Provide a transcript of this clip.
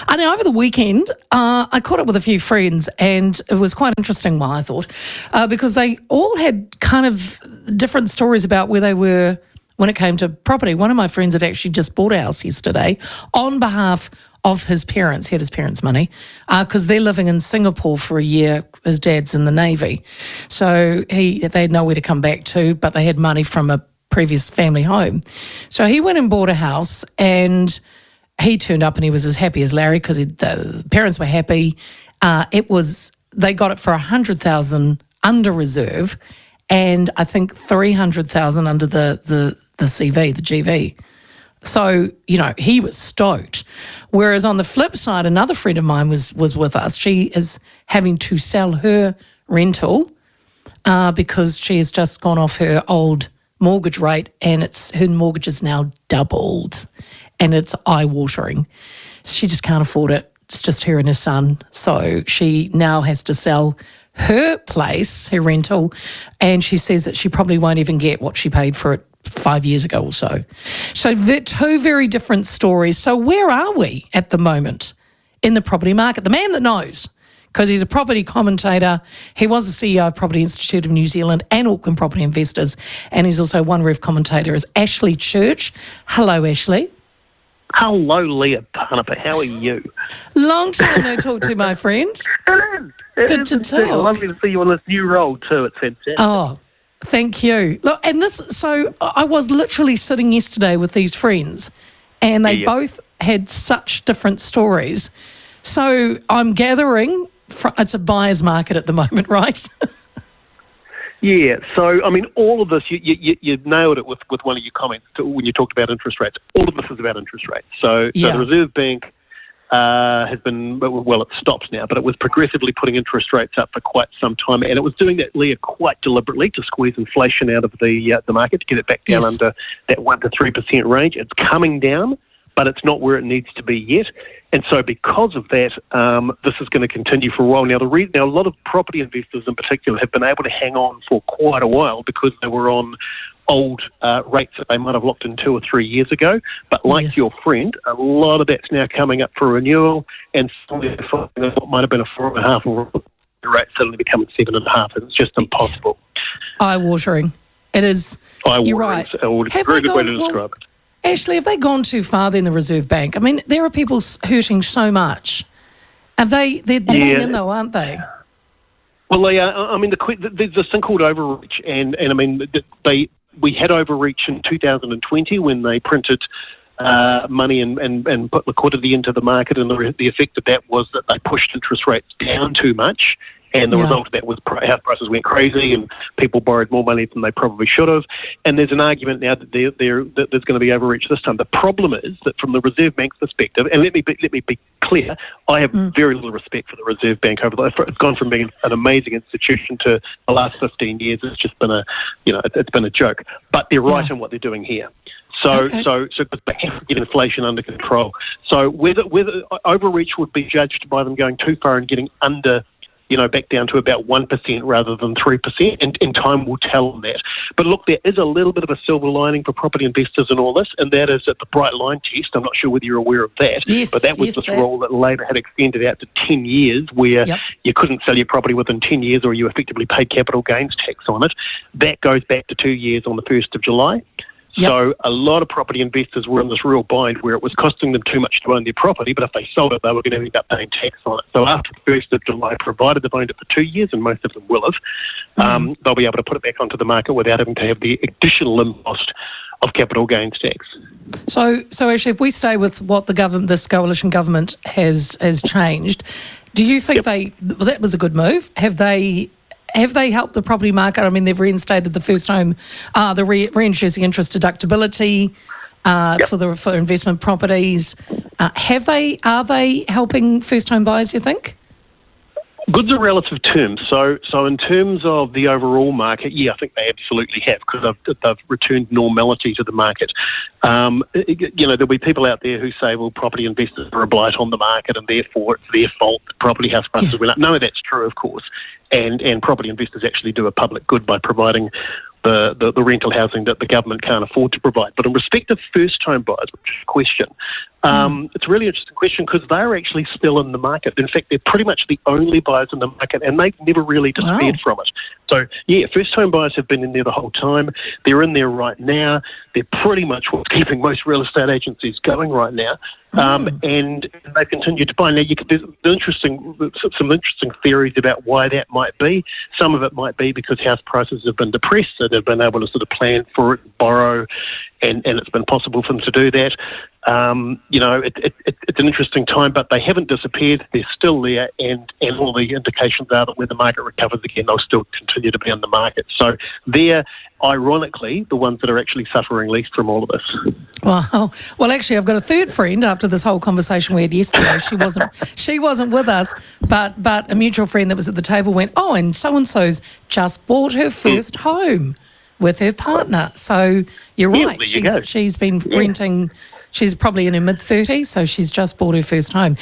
I know over the weekend, I caught up with a few friends, and it was quite interesting, I thought, because they all had kind of different stories about where they were when it came to property. One of my friends had actually just bought a house yesterday on behalf of his parents. He had his parents' money because they're living in Singapore for a year. His dad's in the Navy. So they had nowhere to come back to, but they had money from a previous family home. So he went and bought a house, and he turned up and he was as happy as Larry because the parents were happy. They got it for $100,000 under reserve, and I think $300,000 under the CV, the GV. So, he was stoked. Whereas on the flip side, another friend of mine was with us. She is having to sell her rental because she has just gone off her old mortgage rate, and her mortgage is now doubled, and it's eye-watering. She just can't afford it. It's just her and her son. So she now has to sell her place, her rental, and she says that she probably won't even get what she paid for it 5 years ago or so. So they're two very different stories. So where are we at the moment in the property market? The man that knows, because he's a property commentator. He was the CEO of Property Institute of New Zealand and Auckland Property Investors, and he's also One Roof commentator, is Ashley Church. Hello, Ashley. Hello, Leah Panapa. How are you? Long time no talk to, my friend. Good to talk. Lovely to see you on this new role too. It's fantastic. Oh, thank you. Look, so I was literally sitting yesterday with these friends, and they both had such different stories. So I'm gathering it's a buyer's market at the moment, right? Yeah, so, all of this, you nailed it with one of your comments when you talked about interest rates. All of this is about interest rates. So the Reserve Bank has been, well, it stops now, but it was progressively putting interest rates up for quite some time, and it was doing that, Leah, quite deliberately to squeeze inflation out of the market, to get it back down under that 1% to 3% range. It's coming down, but it's not where it needs to be yet. And so because of that, this is going to continue for a while. Now, a lot of property investors in particular have been able to hang on for quite a while because they were on old rates that they might have locked in 2 or 3 years ago. But like your friend, a lot of that's now coming up for renewal, and what might have been a 4.5 or rate suddenly becoming 7.5. It's just impossible. Eye-watering. It is. Eye-watering. You're right. It's a very good way to describe it. Ashley, have they gone too far then, the Reserve Bank? There are people hurting so much. They're digging in though, aren't they? Well, they are. There's this thing called overreach, and we had overreach in 2020 when they printed money and put liquidity into the market, and the effect of that was that they pushed interest rates down too much. And the result of that was house prices went crazy and people borrowed more money than they probably should have. And there's an argument now that there's going to be overreach this time. The problem is that from the Reserve Bank's perspective, and let me be clear, I have very little respect for the Reserve Bank. It's gone from being an amazing institution to the last 15 years. It's just been it's been a joke. But they're right in what they're doing here. So they have to get inflation under control. So whether overreach would be judged by them going too far and getting under, back down to about 1% rather than 3%, and time will tell on that. But look, there is a little bit of a silver lining for property investors in all this, and that is that the Bright Line test, I'm not sure whether you're aware of that, but that was this rule that Labor had extended out to 10 years where you couldn't sell your property within 10 years or you effectively paid capital gains tax on it. That goes back to 2 years on the 1st of July. So a lot of property investors were in this real bind where it was costing them too much to own their property, but if they sold it, they were going to end up paying tax on it. So after the 1st of July, provided they've owned it for 2 years, and most of them will have, they'll be able to put it back onto the market without having to have the additional impost of capital gains tax. So actually, if we stay with what this coalition government has changed, do you think that was a good move? Have they helped the property market? They've reinstated the first home, reintroducing interest deductibility for investment properties. Are they helping first home buyers, you think? Goods are relative terms. So in terms of the overall market, I think they absolutely have, because they've returned normality to the market. There'll be people out there who say, well, property investors are a blight on the market and therefore it's their fault that property house prices went up. None of that's true, of course. And property investors actually do a public good by providing the rental housing that the government can't afford to provide. But in respect of first home buyers, which is a question, It's a really interesting question because they're actually still in the market. In fact, they're pretty much the only buyers in the market, and they've never really disappeared from it. So, yeah, first-home buyers have been in there the whole time. They're in there right now. They're pretty much what's keeping most real estate agencies going right now. And they continue to buy. Now, there's some interesting theories about why that might be. Some of it might be because house prices have been depressed, so they've been able to sort of plan for it, borrow, and it's been possible for them to do that. It's an interesting time, but they haven't disappeared. They're still there, and all the indications are that when the market recovers again, they'll still continue to be on the market. So they're, ironically, the ones that are actually suffering least from all of this. Well, actually, I've got a third friend after this whole conversation we had yesterday. She wasn't with us, but a mutual friend that was at the table went, oh, and so-and-so's just bought her first home with her partner. So you're right. She's been renting. She's probably in her mid-30s, so she's just bought her first home.